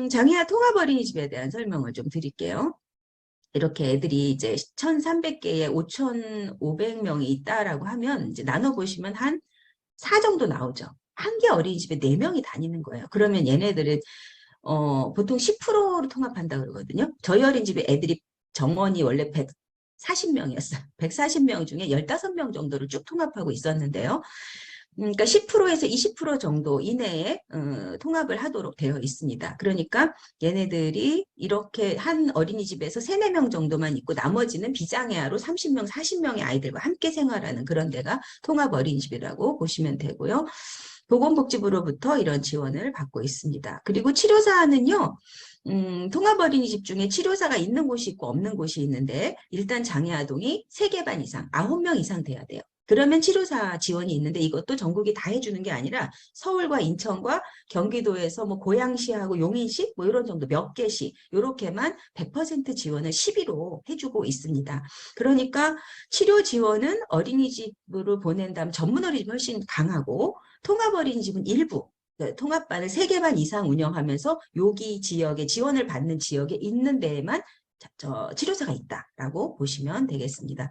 장애아 통합 어린이집에 대한 설명을 좀 드릴게요. 이렇게 애들이 이제 1,300개에 5,500명이 있다라고 하면 이제 나눠보시면 한 4 정도 나오죠. 한 개 어린이집에 4명이 다니는 거예요. 그러면 얘네들은 보통 10%로 통합한다 그러거든요. 저희 어린이집에 애들이 정원이 원래 140명이었어요. 140명 중에 15명 정도를 쭉 통합하고 있었는데요. 그러니까 10%에서 20% 정도 이내에 통합을 하도록 되어 있습니다. 그러니까 얘네들이 이렇게 한 어린이집에서 3, 4명 정도만 있고 나머지는 비장애아로 30명, 40명의 아이들과 함께 생활하는 그런 데가 통합 어린이집이라고 보시면 되고요. 보건복지부로부터 이런 지원을 받고 있습니다. 그리고 치료사는요. 통합 어린이집 중에 치료사가 있는 곳이 있고 없는 곳이 있는데 일단 장애아동이 3개 반 이상, 9명 이상 돼야 돼요. 그러면 치료사 지원이 있는데 이것도 전국이 다 해주는 게 아니라 서울과 인천과 경기도에서 뭐 고양시하고 용인시 뭐 이런 정도 몇 개시 이렇게만 100% 지원을 10위로 해주고 있습니다. 그러니까 치료 지원은 어린이집으로 보낸다면 전문 어린이집 훨씬 강하고 통합 어린이집은 일부 통합반을 3개 반 이상 운영하면서 여기 지역에 지원을 받는 지역에 있는 데에만 치료사가 있다라고 보시면 되겠습니다.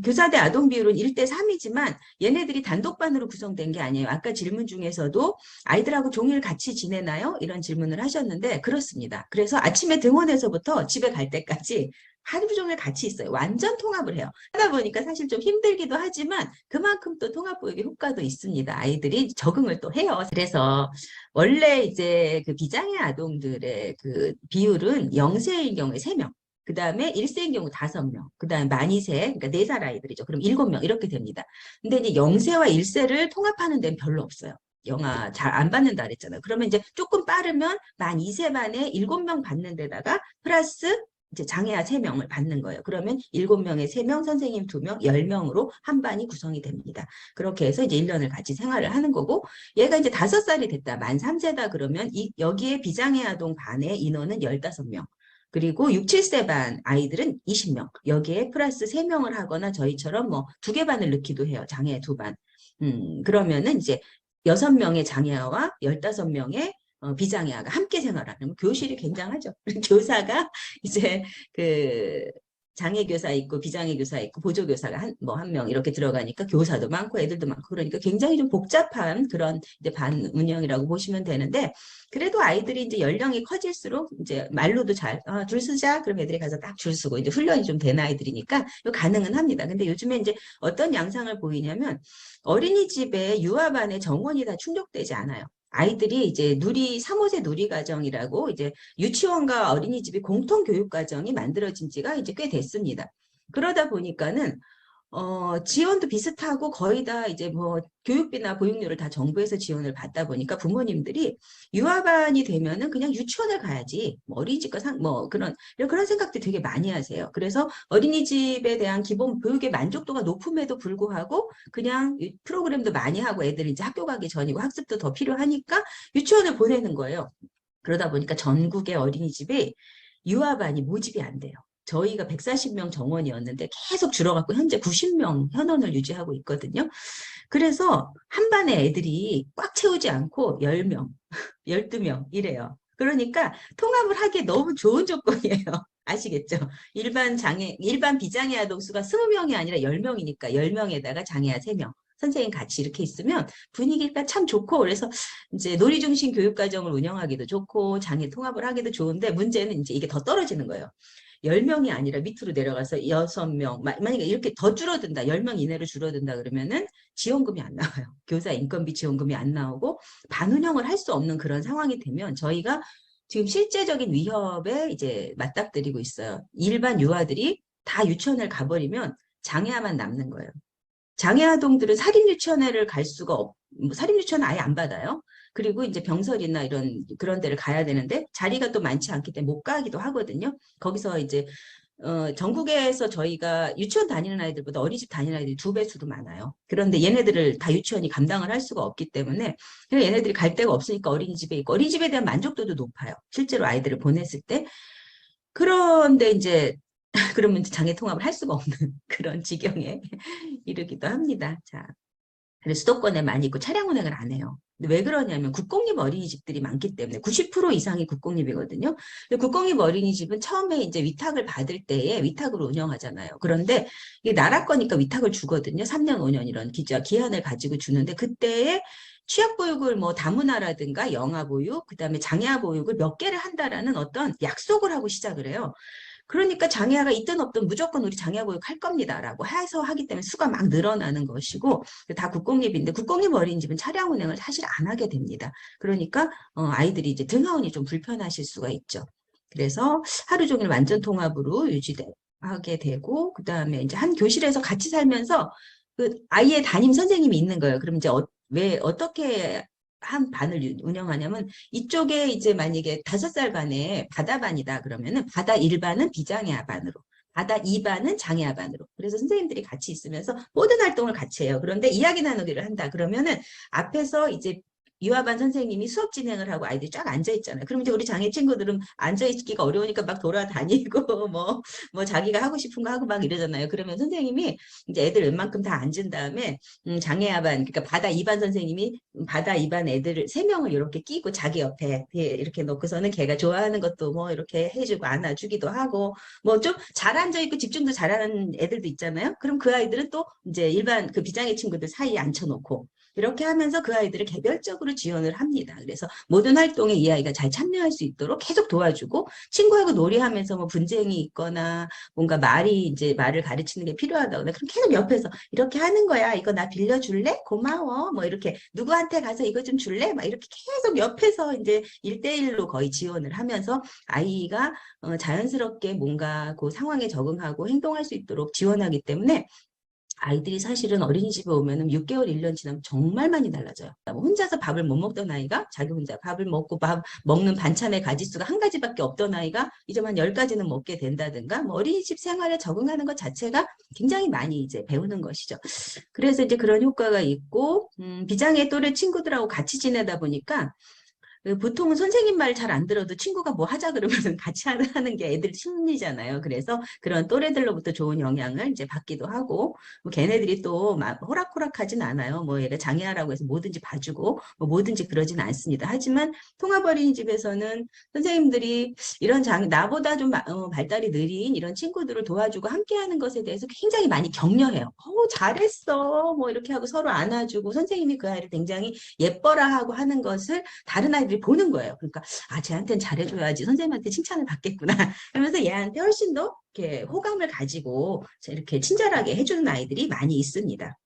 교사 대 아동 비율은 1대3이지만 얘네들이 단독반으로 구성된 게 아니에요. 아까 질문 중에서도 아이들하고 종일 같이 지내나요? 이런 질문을 하셨는데 그렇습니다. 그래서 아침에 등원해서부터 집에 갈 때까지 하루 종일 같이 있어요. 완전 통합을 해요. 하다 보니까 사실 좀 힘들기도 하지만 그만큼 또 통합보육의 효과도 있습니다. 아이들이 적응을 또 해요. 그래서 원래 이제 그 비장애 아동들의 그 비율은 0세인 경우에 3명. 그 다음에 1세인 경우 5명, 그 다음에 만 2세, 그러니까 4살 아이들이죠. 그럼 7명 이렇게 됩니다. 근데 이제 0세와 1세를 통합하는 데는 별로 없어요. 영아 잘 안 받는다 그랬잖아요. 그러면 이제 조금 빠르면 만 2세 반에 7명 받는 데다가 플러스 이제 장애아 3명을 받는 거예요. 그러면 7명에 3명, 선생님 2명, 10명으로 한 반이 구성이 됩니다. 그렇게 해서 이제 1년을 같이 생활을 하는 거고, 얘가 이제 5살이 됐다, 만 3세다 그러면 여기에 비장애 아동 반의 인원은 15명. 그리고 6, 7세 반 아이들은 20명. 여기에 플러스 3명을 하거나 저희처럼 뭐 2개 반을 넣기도 해요. 장애 2반. 그러면은 이제 6명의 장애아와 15명의 비장애아가 함께 생활하는 교실이 굉장하죠. 교사가 이제 그 장애 교사 있고 비장애 교사 있고 보조 교사가 한 명 이렇게 들어가니까 교사도 많고 애들도 많고 그러니까 굉장히 좀 복잡한 그런 이제 반 운영이라고 보시면 되는데 그래도 아이들이 이제 연령이 커질수록 이제 말로도 줄 서자 그럼 애들이 가서 딱 줄 서고 이제 훈련이 좀 된 아이들이니까 가능은 합니다. 근데 요즘에 이제 어떤 양상을 보이냐면 어린이집에 유아반에 정원이 다 충족되지 않아요. 아이들이 이제 3, 5세 누리과정이라고 이제 유치원과 어린이집이 공통교육과정이 만들어진 지가 이제 꽤 됐습니다. 그러다 보니까는 지원도 비슷하고 거의 다 이제 뭐 교육비나 보육료를 다 정부에서 지원을 받다 보니까 부모님들이 유아반이 되면은 그냥 유치원을 가야지 뭐 어린이집과 뭐 그런 생각도 되게 많이 하세요. 그래서 어린이집에 대한 기본 교육의 만족도가 높음에도 불구하고 그냥 프로그램도 많이 하고 애들이 이제 학교 가기 전이고 학습도 더 필요하니까 유치원을 보내는 거예요. 그러다 보니까 전국의 어린이집이 유아반이 모집이 안 돼요. 저희가 140명 정원이었는데 계속 줄어갖고 현재 90명 현원을 유지하고 있거든요. 그래서 한 반에 애들이 꽉 채우지 않고 10명, 12명 이래요. 그러니까 통합을 하기에 너무 좋은 조건이에요. 아시겠죠? 일반 비장애 아동 수가 20명이 아니라 10명이니까 10명에다가 장애아 3명. 선생님 같이 이렇게 있으면 분위기가 참 좋고 그래서 이제 놀이 중심 교육 과정을 운영하기도 좋고 장애 통합을 하기도 좋은데 문제는 이제 이게 더 떨어지는 거예요. 10명이 아니라 밑으로 내려가서 6명, 만약에 이렇게 더 줄어든다, 10명 이내로 줄어든다 그러면은 지원금이 안 나와요. 교사 인건비 지원금이 안 나오고 반운영을 할 수 없는 그런 상황이 되면 저희가 지금 실제적인 위협에 이제 맞닥뜨리고 있어요. 일반 유아들이 다 유치원을 가버리면 장애아만 남는 거예요. 장애아동들은 사립유치원을 갈 수가 사립유치원 아예 안 받아요. 그리고 이제 병설이나 그런 데를 가야 되는데 자리가 또 많지 않기 때문에 못 가기도 하거든요. 거기서 이제 전국에서 저희가 유치원 다니는 아이들보다 어린이집 다니는 아이들이 2배 수도 많아요. 그런데 얘네들을 다 유치원이 감당을 할 수가 없기 때문에 그냥 얘네들이 갈 데가 없으니까 어린이집에 있고 어린이집에 대한 만족도도 높아요. 실제로 아이들을 보냈을 때. 그런데 이제 그러면 이제 장애 통합을 할 수가 없는 그런 지경에 이르기도 합니다. 자, 그래서 수도권에 많이 있고 차량 운행을 안 해요. 근데 왜 그러냐면 국공립 어린이집들이 많기 때문에 90% 이상이 국공립이거든요. 근데 국공립 어린이집은 처음에 이제 위탁을 받을 때에 위탁으로 운영하잖아요. 그런데 이게 나라 거니까 위탁을 주거든요. 3년, 5년 이런 기한을 가지고 주는데 그때에 취약보육을 뭐 다문화라든가 영아보육, 그다음에 장애아보육을 몇 개를 한다라는 어떤 약속을 하고 시작을 해요. 그러니까 장애아가 있든 없든 무조건 우리 장애아 보육 할 겁니다라고 해서 하기 때문에 수가 막 늘어나는 것이고 다 국공립인데 국공립 어린이집은 차량 운행을 사실 안 하게 됩니다. 그러니까 아이들이 이제 등하원이 좀 불편하실 수가 있죠. 그래서 하루 종일 완전 통합으로 유지하게 되고 그다음에 이제 한 교실에서 같이 살면서 그 아이의 담임 선생님이 있는 거예요. 그럼 이제 왜 어떻게 한 반을 운영하냐면 이쪽에 이제 만약에 5살 반에 바다반이다 그러면은 바다 1반은 비장애아 반으로 바다 2반은 장애아 반으로 그래서 선생님들이 같이 있으면서 모든 활동을 같이 해요. 그런데 이야기 나누기를 한다 그러면은 앞에서 이제 유아반 선생님이 수업 진행을 하고 아이들이 쫙 앉아 있잖아요. 그럼 이제 우리 장애 친구들은 앉아 있기가 어려우니까 막 돌아다니고 뭐 자기가 하고 싶은 거 하고 막 이러잖아요. 그러면 선생님이 이제 애들 웬만큼 다 앉은 다음에 장애아반 그러니까 바다 2반 선생님이 바다 2반 애들을 3명을 이렇게 끼고 자기 옆에 이렇게 놓고서는 걔가 좋아하는 것도 뭐 이렇게 해주고 안아주기도 하고 뭐 좀 잘 앉아있고 집중도 잘하는 애들도 있잖아요. 그럼 그 아이들은 또 이제 일반 그 비장애 친구들 사이에 앉혀놓고 이렇게 하면서 그 아이들을 개별적으로 지원을 합니다. 그래서 모든 활동에 이 아이가 잘 참여할 수 있도록 계속 도와주고 친구하고 놀이하면서 뭐 분쟁이 있거나 뭔가 말을 가르치는 게 필요하다거나 그럼 계속 옆에서 이렇게 하는 거야. 이거 나 빌려줄래? 고마워. 뭐 이렇게 누구한테 가서 이거 좀 줄래? 막 이렇게 계속 옆에서 이제 1대1로 거의 지원을 하면서 아이가 자연스럽게 뭔가 그 상황에 적응하고 행동할 수 있도록 지원하기 때문에 아이들이 사실은 어린이집에 오면은 6개월, 1년 지나면 정말 많이 달라져요. 혼자서 밥을 못 먹던 아이가 자기 혼자 밥을 먹고 먹는 반찬의 가짓수가 한 가지밖에 없던 아이가 이제 한 10가지는 먹게 된다든가 뭐 어린이집 생활에 적응하는 것 자체가 굉장히 많이 이제 배우는 것이죠. 그래서 이제 그런 효과가 있고 비장애 또래 친구들하고 같이 지내다 보니까 보통은 선생님 말 잘 안 들어도 친구가 뭐 하자 그러면 같이 하는 게 애들 심리잖아요. 그래서 그런 또래들로부터 좋은 영향을 이제 받기도 하고, 뭐 걔네들이 또 막 호락호락하진 않아요. 뭐 얘가 장애하라고 해서 뭐든지 봐주고, 뭐 뭐든지 그러진 않습니다. 하지만 통합어린이집에서는 선생님들이 이런 나보다 좀 발달이 느린 이런 친구들을 도와주고 함께하는 것에 대해서 굉장히 많이 격려해요. 잘했어. 뭐 이렇게 하고 서로 안아주고 선생님이 그 아이를 굉장히 예뻐라 하고 하는 것을 다른 아이들이 보는 거예요. 그러니까 쟤한테는 잘해줘야지 선생님한테 칭찬을 받겠구나 하면서 얘한테 훨씬 더 이렇게 호감을 가지고 이렇게 친절하게 해주는 아이들이 많이 있습니다.